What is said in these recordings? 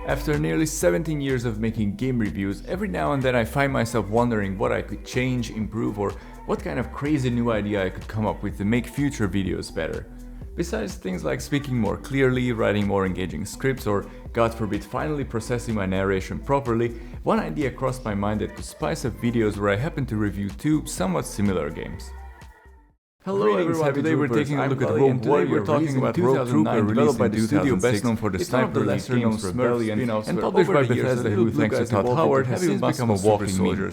After nearly 17 years of making game reviews, every now and then I find myself wondering what I could change, improve, or what kind of crazy new idea I could come up with to make future videos better. Besides things like speaking more clearly, writing more engaging scripts, or God forbid finally processing my narration properly, one idea crossed my mind that could spice up videos where I happen to review two somewhat similar games. Hello everyone, today we're taking a look at Rogue Warrior. We're talking about Rogue Trooper, developed by the studio best known for the sniper lesser known Smurfs, and published by Bethesda, who thanks to Todd Howard has since become a walking meme.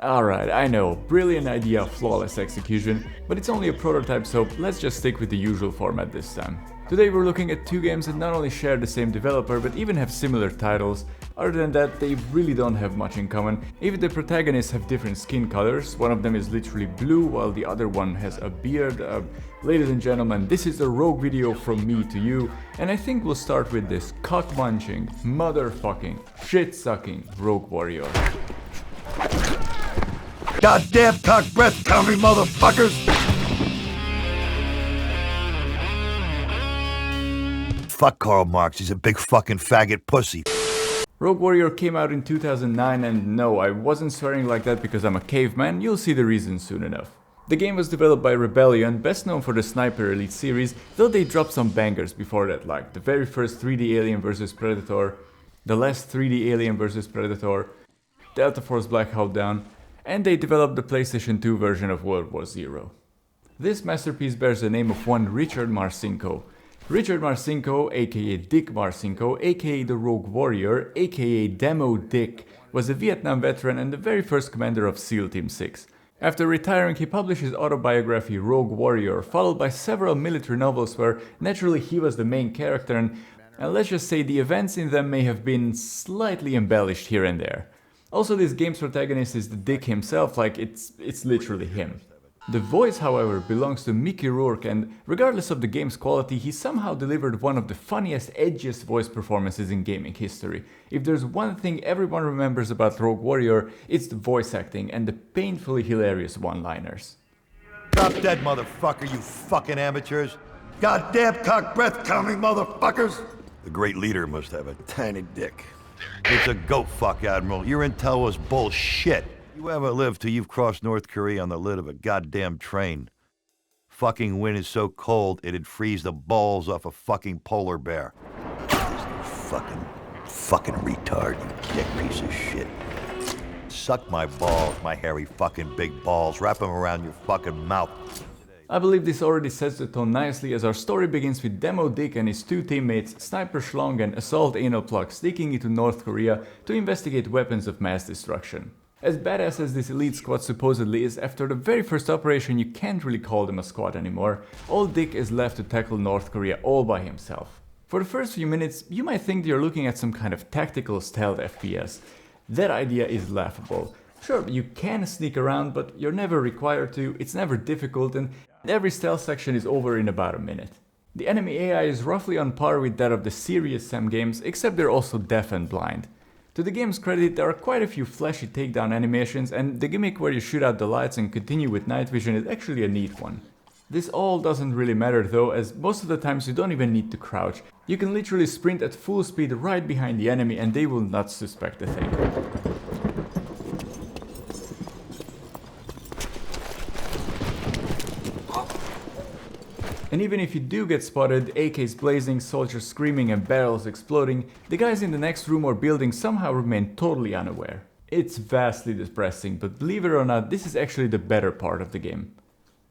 Alright, I know, brilliant idea, flawless execution, but it's only a prototype, so let's just stick with the usual format this time. Today we're looking at two games that not only share the same developer but even have similar titles. Other than that, they really don't have much in common. Even the protagonists have different skin colors, one of them is literally blue while the other one has a beard. Ladies and gentlemen, this is a Rogue video from me to you, and I think we'll start with this cock-munching, motherfucking, shit-sucking Rogue Warrior. Goddamn cock breath coming motherfuckers! Fuck Karl Marx, he's a big fucking faggot pussy. Rogue Warrior came out in 2009, and no, I wasn't swearing like that because I'm a caveman, you'll see the reason soon enough. The game was developed by Rebellion, best known for the Sniper Elite series, though they dropped some bangers before that, like the very first 3D Alien vs Predator, the last 3D Alien vs Predator, Delta Force Black Hawk Down, and they developed the PlayStation 2 version of World War Z. This masterpiece bears the name of one Richard Marcinko. Richard Marcinko, aka Dick Marcinko, aka the Rogue Warrior, aka Demo Dick, was a Vietnam veteran and the very first commander of SEAL Team 6. After retiring, he published his autobiography Rogue Warrior, followed by several military novels where naturally he was the main character, and let's just say the events in them may have been slightly embellished here and there. Also, this game's protagonist is the Dick himself, like it's literally him. The voice, however, belongs to Mickey Rourke, and regardless of the game's quality, he somehow delivered one of the funniest, edgiest voice performances in gaming history. If there's one thing everyone remembers about Rogue Warrior, it's the voice acting and the painfully hilarious one-liners. Drop dead motherfucker, you fucking amateurs! Goddamn cock breath coming motherfuckers! The great leader must have a tiny dick. It's a goat fuck, Admiral. Your intel was bullshit. You ever live till you've crossed North Korea on the lid of a goddamn train? Fucking wind is so cold it'd freeze the balls off a fucking polar bear. Fucking retard, you dick piece of shit. Suck my balls, my hairy fucking big balls. Wrap them around your fucking mouth. I believe this already sets the tone nicely as our story begins with Demo Dick and his two teammates, Sniper Schlong and Assault Anal Plug, sneaking into North Korea to investigate weapons of mass destruction. As badass as this elite squad supposedly is, after the very first operation you can't really call them a squad anymore. Old Dick is left to tackle North Korea all by himself. For the first few minutes, you might think you're looking at some kind of tactical stealth FPS. That idea is laughable. Sure, you can sneak around, but you're never required to, it's never difficult, and every stealth section is over in about a minute. The enemy AI is roughly on par with that of the serious Sam games, except they're also deaf and blind. To the game's credit, there are quite a few flashy takedown animations, and the gimmick where you shoot out the lights and continue with night vision is actually a neat one. This all doesn't really matter though, as most of the times you don't even need to crouch. You can literally sprint at full speed right behind the enemy and they will not suspect a thing. And even if you do get spotted, AKs blazing, soldiers screaming and barrels exploding, the guys in the next room or building somehow remain totally unaware. It's vastly depressing, but believe it or not, this is actually the better part of the game.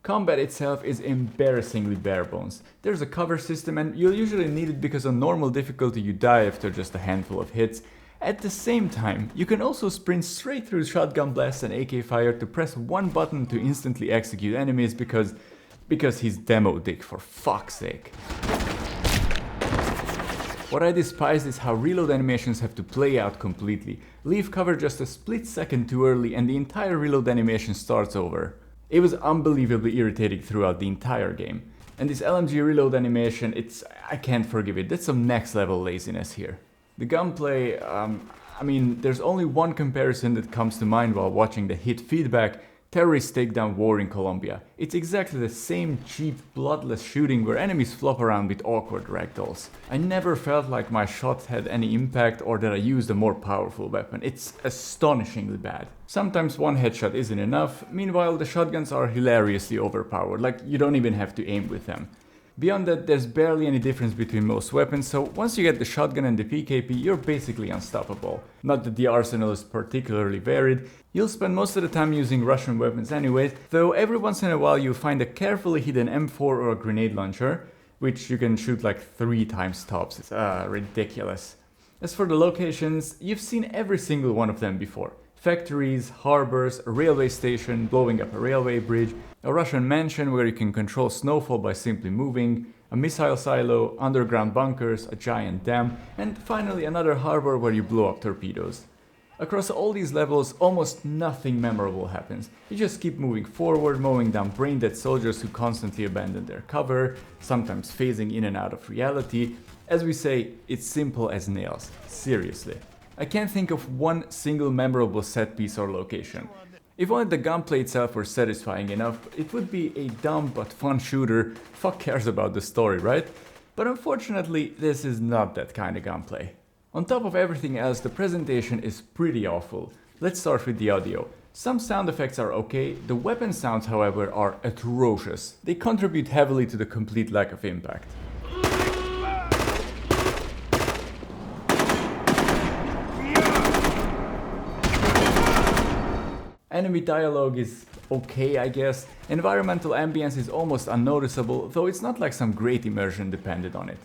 Combat itself is embarrassingly bare bones. There's a cover system and you'll usually need it because on normal difficulty you die after just a handful of hits. At the same time, you can also sprint straight through shotgun blasts and AK fire to press one button to instantly execute enemies because he's Demo Dick, for fuck's sake. What I despise is how reload animations have to play out completely. Leave cover just a split second too early and the entire reload animation starts over. It was unbelievably irritating throughout the entire game. And this LMG reload animation, I can't forgive it, that's some next level laziness here. The gunplay, there's only one comparison that comes to mind while watching the hit feedback. Terrorist takedown war in Colombia. It's exactly the same cheap, bloodless shooting where enemies flop around with awkward ragdolls. I never felt like my shot had any impact or that I used a more powerful weapon. It's astonishingly bad. Sometimes one headshot isn't enough, meanwhile the shotguns are hilariously overpowered, like you don't even have to aim with them. Beyond that, there's barely any difference between most weapons, so once you get the shotgun and the PKP, you're basically unstoppable. Not that the arsenal is particularly varied, you'll spend most of the time using Russian weapons anyways, though every once in a while you'll find a carefully hidden M4 or a grenade launcher, which you can shoot like 3 times tops. It's ridiculous. As for the locations, you've seen every single one of them before. Factories, harbors, a railway station, blowing up a railway bridge, a Russian mansion where you can control snowfall by simply moving, a missile silo, underground bunkers, a giant dam, and finally another harbor where you blow up torpedoes. Across all these levels, almost nothing memorable happens. You just keep moving forward, mowing down brain-dead soldiers who constantly abandon their cover, sometimes phasing in and out of reality. As we say, it's simple as nails. Seriously. I can't think of one single memorable set piece or location. If only the gunplay itself were satisfying enough, it would be a dumb but fun shooter. Fuck cares about the story, right? But unfortunately, this is not that kind of gunplay. On top of everything else, the presentation is pretty awful. Let's start with the audio. Some sound effects are okay, the weapon sounds however are atrocious. They contribute heavily to the complete lack of impact. Enemy dialogue is okay, I guess. Environmental ambience is almost unnoticeable, though it's not like some great immersion depended on it.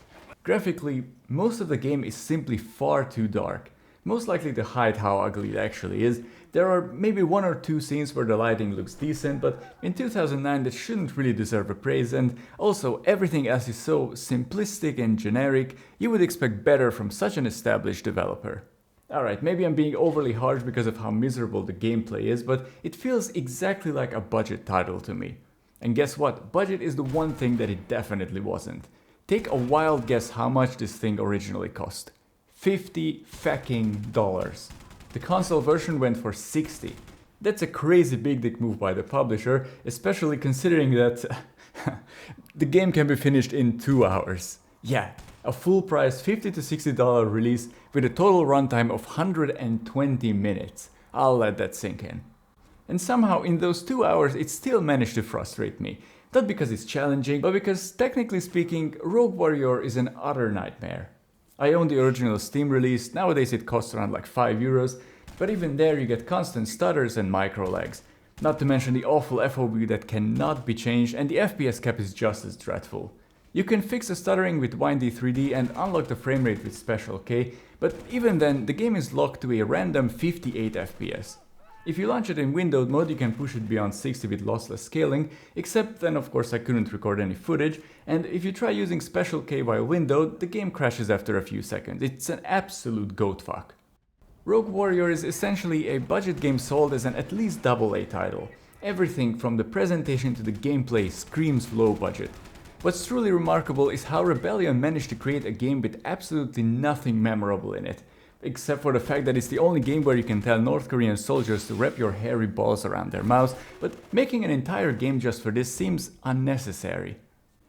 Graphically, most of the game is simply far too dark. Most likely to hide how ugly it actually is. There are maybe 1 or 2 scenes where the lighting looks decent, but in 2009 that shouldn't really deserve a praise, and also everything else is so simplistic and generic, you would expect better from such an established developer. Alright, maybe I'm being overly harsh because of how miserable the gameplay is, but it feels exactly like a budget title to me. And guess what? Budget is the one thing that it definitely wasn't. Take a wild guess how much this thing originally cost. $50 fucking dollars. The console version went for $60. That's a crazy big dick move by the publisher, especially considering that the game can be finished in 2 hours. Yeah, a full price $50 to $60 release with a total runtime of 120 minutes. I'll let that sink in. And somehow in those 2 hours it still managed to frustrate me. Not because it's challenging, but because technically speaking, Rogue Warrior is an utter nightmare. I own the original Steam release, nowadays it costs around like €5, but even there you get constant stutters and micro lags. Not to mention the awful FOV that cannot be changed, and the FPS cap is just as dreadful. You can fix the stuttering with windy 3D and unlock the frame rate with Special K, but even then the game is locked to a random 58 FPS. If you launch it in windowed mode you can push it beyond 60 with lossless scaling, except then of course I couldn't record any footage, and if you try using Special K while windowed, the game crashes after a few seconds. It's an absolute goat fuck. Rogue Warrior is essentially a budget game sold as an at least AA title. Everything from the presentation to the gameplay screams low budget. What's truly remarkable is how Rebellion managed to create a game with absolutely nothing memorable in it, except for the fact that it's the only game where you can tell North Korean soldiers to wrap your hairy balls around their mouths, but making an entire game just for this seems unnecessary.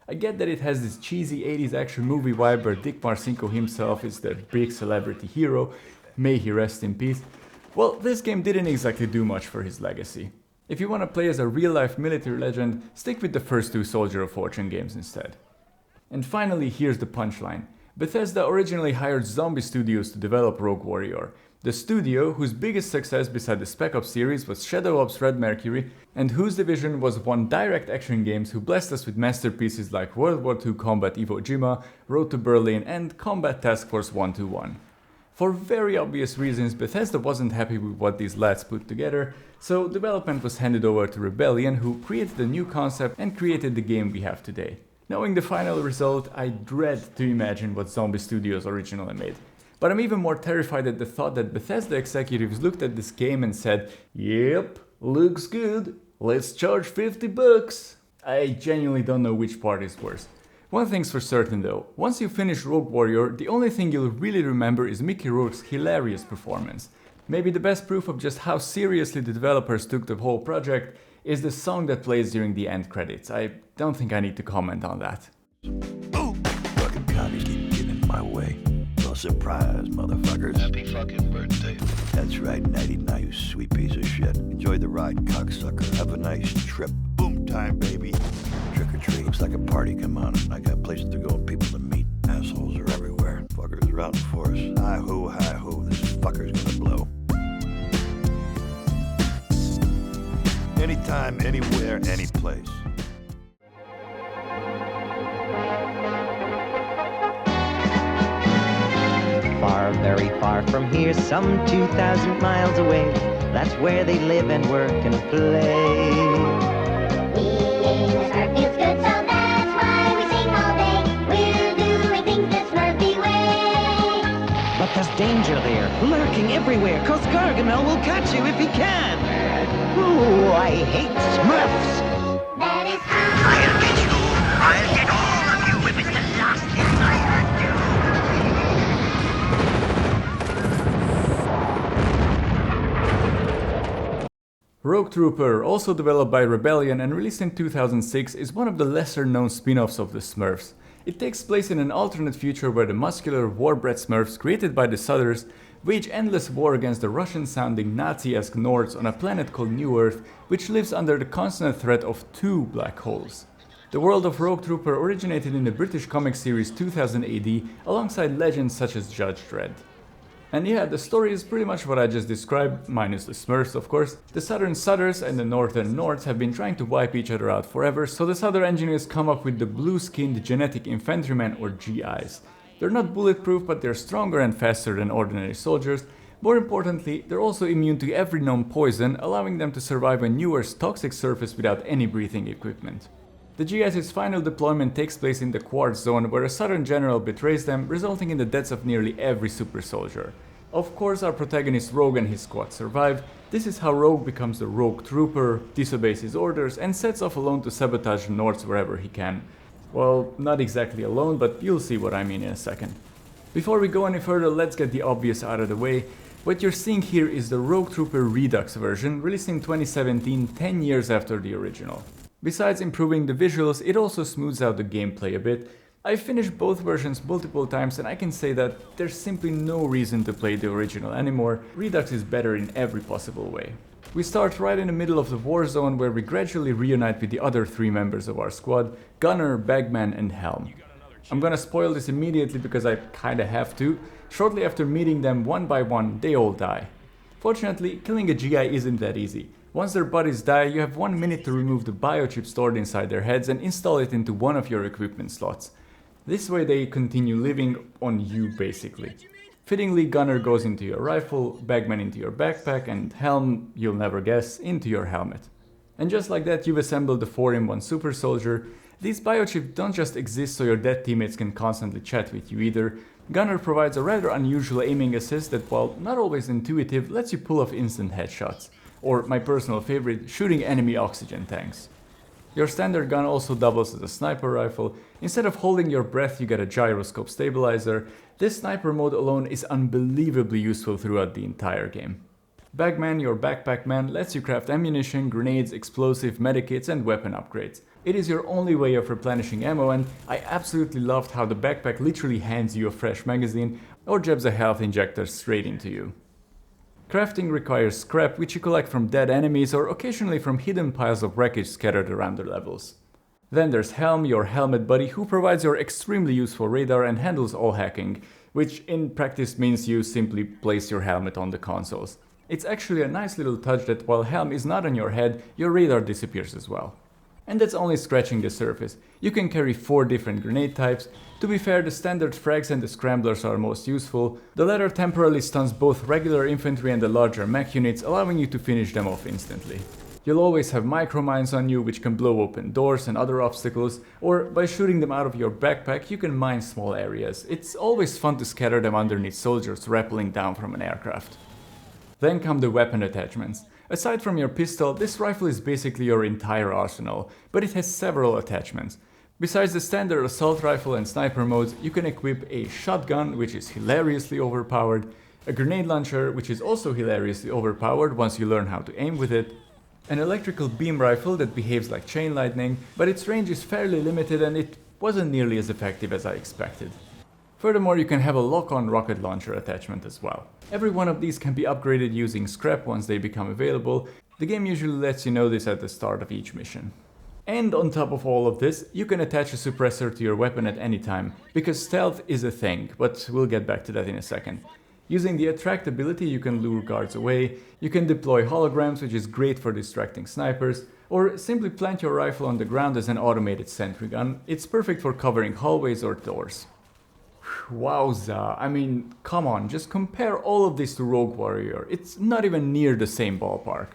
I get that it has this cheesy 80s action movie vibe where Dick Marcinko himself is the big celebrity hero, may he rest in peace. Well, this game didn't exactly do much for his legacy. If you want to play as a real-life military legend, stick with the first 2 Soldier of Fortune games instead. And finally, here's the punchline. Bethesda originally hired Zombie Studios to develop Rogue Warrior. The studio, whose biggest success beside the Spec Ops series was Shadow Ops Red Mercury, and whose division was One Direct Action Games, who blessed us with masterpieces like World War II Combat Iwo Jima, Road to Berlin, and Combat Task Force 121. For very obvious reasons, Bethesda wasn't happy with what these lads put together, so development was handed over to Rebellion, who created a new concept and created the game we have today. Knowing the final result, I dread to imagine what Zombie Studios originally made. But I'm even more terrified at the thought that Bethesda executives looked at this game and said, "Yep, looks good, let's charge $50. I genuinely don't know which part is worse. One thing's for certain though, once you finish Rogue Warrior, the only thing you'll really remember is Mickey Rourke's hilarious performance. Maybe the best proof of just how seriously the developers took the whole project is the song that plays during the end credits. I don't think I need to comment on that. Ooh! Fucking commies keep getting in my way. Well, surprise, motherfuckers. Happy fucking birthday. That's right, Nighty Night, you sweet piece of shit. Enjoy the ride, cocksucker. Have a nice trip. Boom time, baby. Trick or treat. Looks like a party, come on. I got places to go and people to meet. Assholes are everywhere. Fuckers are out in force. Hi-ho, hi-ho, this fucker's gonna blow. Anytime, anywhere, any place. Far, very far from here, some 2,000 miles away. That's where they live and work and play. Being a Smurf feels good, so that's why we sing all day. We're doing things the Smurfy way. But there's danger there, lurking everywhere, 'cause Gargamel will catch you if he can. Ooh, I hate Smurfs. That is how I'll get you. I'll get all of you if it's the last thing I ever do. Rogue Trooper, also developed by Rebellion and released in 2006, is one of the lesser known spin-offs of the Smurfs. It takes place in an alternate future where the muscular war-bred Smurfs created by the Southers wage endless war against the Russian-sounding Nazi-esque Nords on a planet called New Earth, which lives under the constant threat of two black holes. The world of Rogue Trooper originated in the British comic series 2000 AD alongside legends such as Judge Dredd. And yeah, the story is pretty much what I just described, minus the Smurfs of course. The Southern Southers and the Northern Nords have been trying to wipe each other out forever, so the Southern engineers come up with the blue-skinned genetic infantrymen or GIs. They're not bulletproof, but they're stronger and faster than ordinary soldiers. More importantly, they're also immune to every known poison, allowing them to survive on New Earth's toxic surface without any breathing equipment. The GI's final deployment takes place in the Quartz Zone, where a Southern general betrays them, resulting in the deaths of nearly every super soldier. Of course, our protagonist Rogue and his squad survive. This is how Rogue becomes the Rogue Trooper, disobeys his orders, and sets off alone to sabotage the Nords wherever he can. Well, not exactly alone, but you'll see what I mean in a second. Before we go any further, let's get the obvious out of the way. What you're seeing here is the Rogue Trooper Redux version, released in 2017, 10 years after the original. Besides improving the visuals, it also smooths out the gameplay a bit. I've finished both versions multiple times and I can say that there's simply no reason to play the original anymore. Redux is better in every possible way. We start right in the middle of the war zone where we gradually reunite with the other three members of our squad, Gunner, Bagman and Helm. I'm gonna spoil this immediately because I kinda have to. Shortly after meeting them one by one, they all die. Fortunately, killing a GI isn't that easy. Once their bodies die, you have 1 minute to remove the biochip stored inside their heads and install it into one of your equipment slots. This way they continue living on you basically. Fittingly, Gunner goes into your rifle, Bagman into your backpack, and Helm, you'll never guess, into your helmet. And just like that, you've assembled the 4-in-1 super soldier. These biochips don't just exist so your dead teammates can constantly chat with you either. Gunner provides a rather unusual aiming assist that, while not always intuitive, lets you pull off instant headshots. Or, my personal favorite, shooting enemy oxygen tanks. Your standard gun also doubles as a sniper rifle. Instead of holding your breath, you get a gyroscope stabilizer. This sniper mode alone is unbelievably useful throughout the entire game. Bagman, your backpack man, lets you craft ammunition, grenades, explosive, medikits and weapon upgrades. It is your only way of replenishing ammo, and I absolutely loved how the backpack literally hands you a fresh magazine or jabs a health injector straight into you. Crafting requires scrap, which you collect from dead enemies or occasionally from hidden piles of wreckage scattered around the levels. Then there's Helm, your helmet buddy, who provides your extremely useful radar and handles all hacking, which in practice means you simply place your helmet on the consoles. It's actually a nice little touch that while Helm is not on your head, your radar disappears as well. And that's only scratching the surface. You can carry 4 different grenade types. To be fair, the standard frags and the scramblers are most useful. The latter temporarily stuns both regular infantry and the larger mech units, allowing you to finish them off instantly. You'll always have micromines on you, which can blow open doors and other obstacles, or by shooting them out of your backpack you can mine small areas. It's always fun to scatter them underneath soldiers rappelling down from an aircraft. Then come the weapon attachments. Aside from your pistol, this rifle is basically your entire arsenal, but it has several attachments. Besides the standard assault rifle and sniper modes, you can equip a shotgun, which is hilariously overpowered, a grenade launcher, which is also hilariously overpowered once you learn how to aim with it, An electrical beam rifle that behaves like chain lightning, but its range is fairly limited and it wasn't nearly as effective as I expected. Furthermore, you can have a lock-on rocket launcher attachment as well. Every one of these can be upgraded using scrap once they become available. The game usually lets you know this at the start of each mission. And on top of all of this, you can attach a suppressor to your weapon at any time, because stealth is a thing, but we'll get back to that in a second. Using the attract ability, you can lure guards away, you can deploy holograms, which is great for distracting snipers, or simply plant your rifle on the ground as an automated sentry gun. It's perfect for covering hallways or doors. Wowza, I mean, come on, just compare all of this to Rogue Warrior. It's not even near the same ballpark.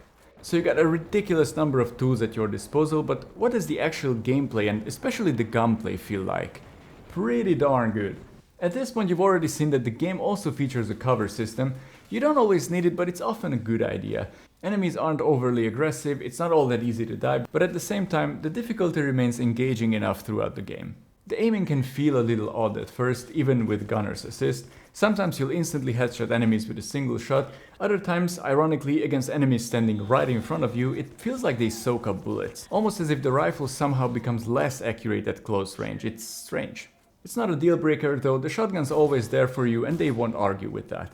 So you got a ridiculous number of tools at your disposal, but what does the actual gameplay and especially the gunplay feel like? Pretty darn good. At this point you've already seen that the game also features a cover system. You don't always need it, but it's often a good idea. Enemies aren't overly aggressive, it's not all that easy to die, but at the same time the difficulty remains engaging enough throughout the game. The aiming can feel a little odd at first, even with gunner's assist. Sometimes you'll instantly headshot enemies with a single shot, other times, ironically, against enemies standing right in front of you, it feels like they soak up bullets. Almost as if the rifle somehow becomes less accurate at close range. It's strange. It's not a deal breaker though, the shotgun's always there for you and they won't argue with that.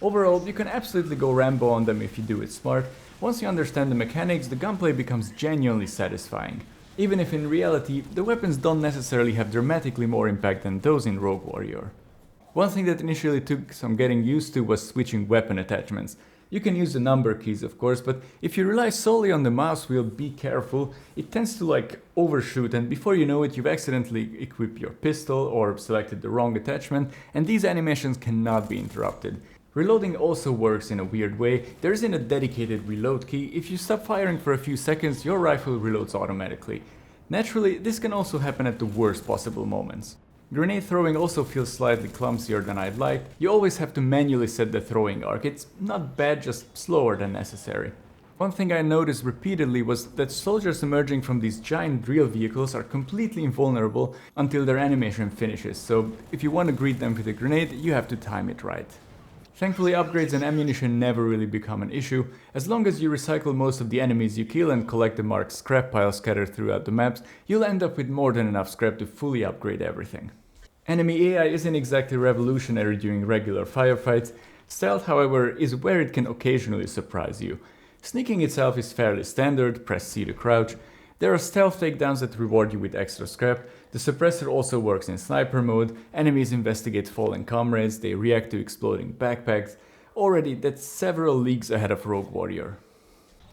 Overall, you can absolutely go Rambo on them if you do it smart. Once you understand the mechanics, the gunplay becomes genuinely satisfying. Even if in reality, the weapons don't necessarily have dramatically more impact than those in Rogue Warrior. One thing that initially took some getting used to was switching weapon attachments. You can use the number keys of course, but if you rely solely on the mouse wheel, be careful. It tends to overshoot and before you know it you've accidentally equipped your pistol or selected the wrong attachment and these animations cannot be interrupted. Reloading also works in a weird way. There isn't a dedicated reload key. If you stop firing for a few seconds, your rifle reloads automatically. Naturally, this can also happen at the worst possible moments. Grenade throwing also feels slightly clumsier than I'd like. You always have to manually set the throwing arc. It's not bad, just slower than necessary. One thing I noticed repeatedly was that soldiers emerging from these giant drill vehicles are completely invulnerable until their animation finishes, so if you want to greet them with a grenade, you have to time it right. Thankfully, upgrades and ammunition never really become an issue. As long as you recycle most of the enemies you kill and collect the marked scrap pile scattered throughout the maps, you'll end up with more than enough scrap to fully upgrade everything. Enemy AI isn't exactly revolutionary during regular firefights. Stealth, however, is where it can occasionally surprise you. Sneaking itself is fairly standard, press C to crouch. There are stealth takedowns that reward you with extra scrap. The suppressor also works in sniper mode, enemies investigate fallen comrades, they react to exploding backpacks. Already, that's several leagues ahead of Rogue Warrior.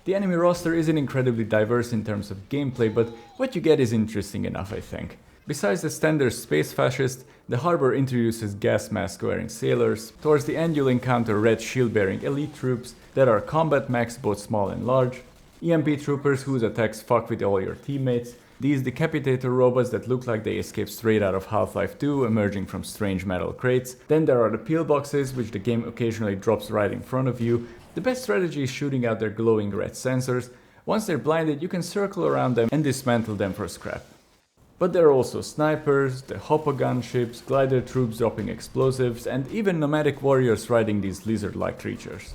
The enemy roster isn't incredibly diverse in terms of gameplay, but what you get is interesting enough, I think. Besides the standard space fascist, the harbor introduces gas mask wearing sailors. Towards the end you'll encounter red shield bearing elite troops that are combat mechs both small and large. EMP troopers whose attacks fuck with all your teammates. These decapitator robots that look like they escaped straight out of Half-Life 2, emerging from strange metal crates. Then there are the pillboxes, which the game occasionally drops right in front of you. The best strategy is shooting out their glowing red sensors. Once they're blinded, you can circle around them and dismantle them for scrap. But there are also snipers, the Hopper gunships, glider troops dropping explosives, and even nomadic warriors riding these lizard-like creatures.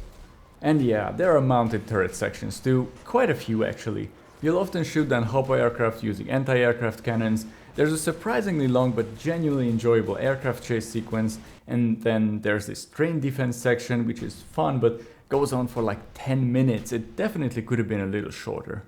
And yeah, there are mounted turret sections too, quite a few actually. You'll often shoot down Hopper aircraft using anti-aircraft cannons. There's a surprisingly long but genuinely enjoyable aircraft chase sequence, and then there's this train defense section which is fun but goes on for like 10 minutes. It definitely could have been a little shorter.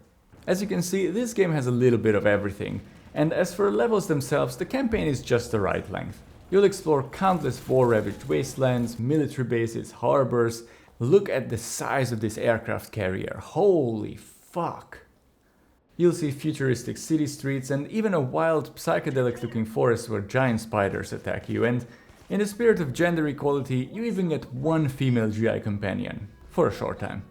As you can see, this game has a little bit of everything. And as for levels themselves, the campaign is just the right length. You'll explore countless war-ravaged wastelands, military bases, harbors. Look at the size of this aircraft carrier, holy fuck! You'll see futuristic city streets and even a wild, psychedelic-looking forest where giant spiders attack you, and in the spirit of gender equality, you even get one female GI companion, for a short time.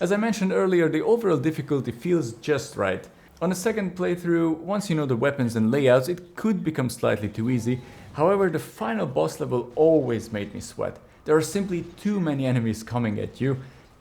As I mentioned earlier, the overall difficulty feels just right. On a second playthrough, once you know the weapons and layouts, it could become slightly too easy. However, the final boss level always made me sweat. There are simply too many enemies coming at you.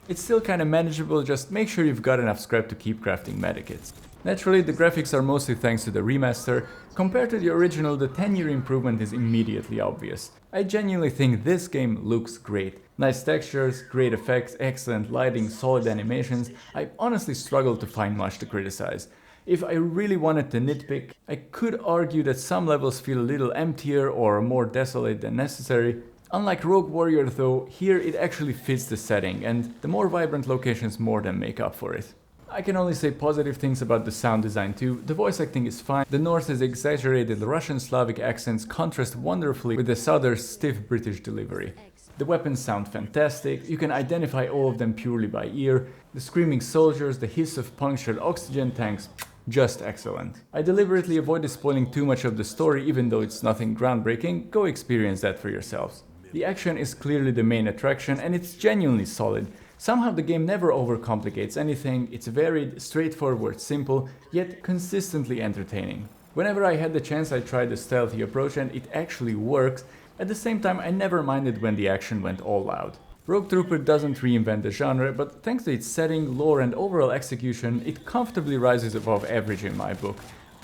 It's still kinda manageable, just make sure you've got enough scrap to keep crafting medikits. Naturally, the graphics are mostly thanks to the remaster. Compared to the original, the 10-year improvement is immediately obvious. I genuinely think this game looks great. Nice textures, great effects, excellent lighting, solid animations. I honestly struggle to find much to criticize. If I really wanted to nitpick, I could argue that some levels feel a little emptier or more desolate than necessary. Unlike Rogue Warrior though, here it actually fits the setting, and the more vibrant locations more than make up for it. I can only say positive things about the sound design too. The voice acting is fine. The Norse's exaggerated Russian Slavic accents contrast wonderfully with the Souther's stiff British delivery. The weapons sound fantastic, you can identify all of them purely by ear. The screaming soldiers, the hiss of punctured oxygen tanks, just excellent. I deliberately avoided spoiling too much of the story even though it's nothing groundbreaking, go experience that for yourselves. The action is clearly the main attraction and it's genuinely solid. Somehow the game never overcomplicates anything, it's varied, straightforward, simple, yet consistently entertaining. Whenever I had the chance I tried the stealthy approach and it actually works. At the same time I never minded when the action went all out. Rogue Trooper doesn't reinvent the genre, but thanks to its setting, lore and overall execution, it comfortably rises above average in my book.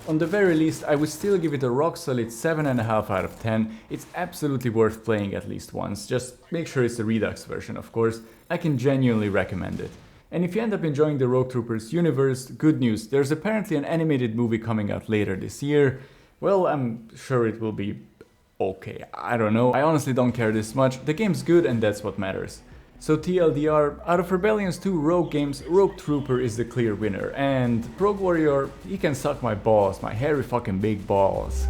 On the very least, I would still give it a rock solid 7.5 out of 10. It's absolutely worth playing at least once, just make sure it's the Redux version of course. I can genuinely recommend it. And if you end up enjoying the Rogue Troopers universe, good news, there's apparently an animated movie coming out later this year. Well, I'm sure it will be okay, I don't know, I honestly don't care this much, the game's good and that's what matters. So TLDR, out of Rebellion's 2 Rogue games, Rogue Trooper is the clear winner, and Rogue Warrior, he can suck my balls, my hairy fucking big balls.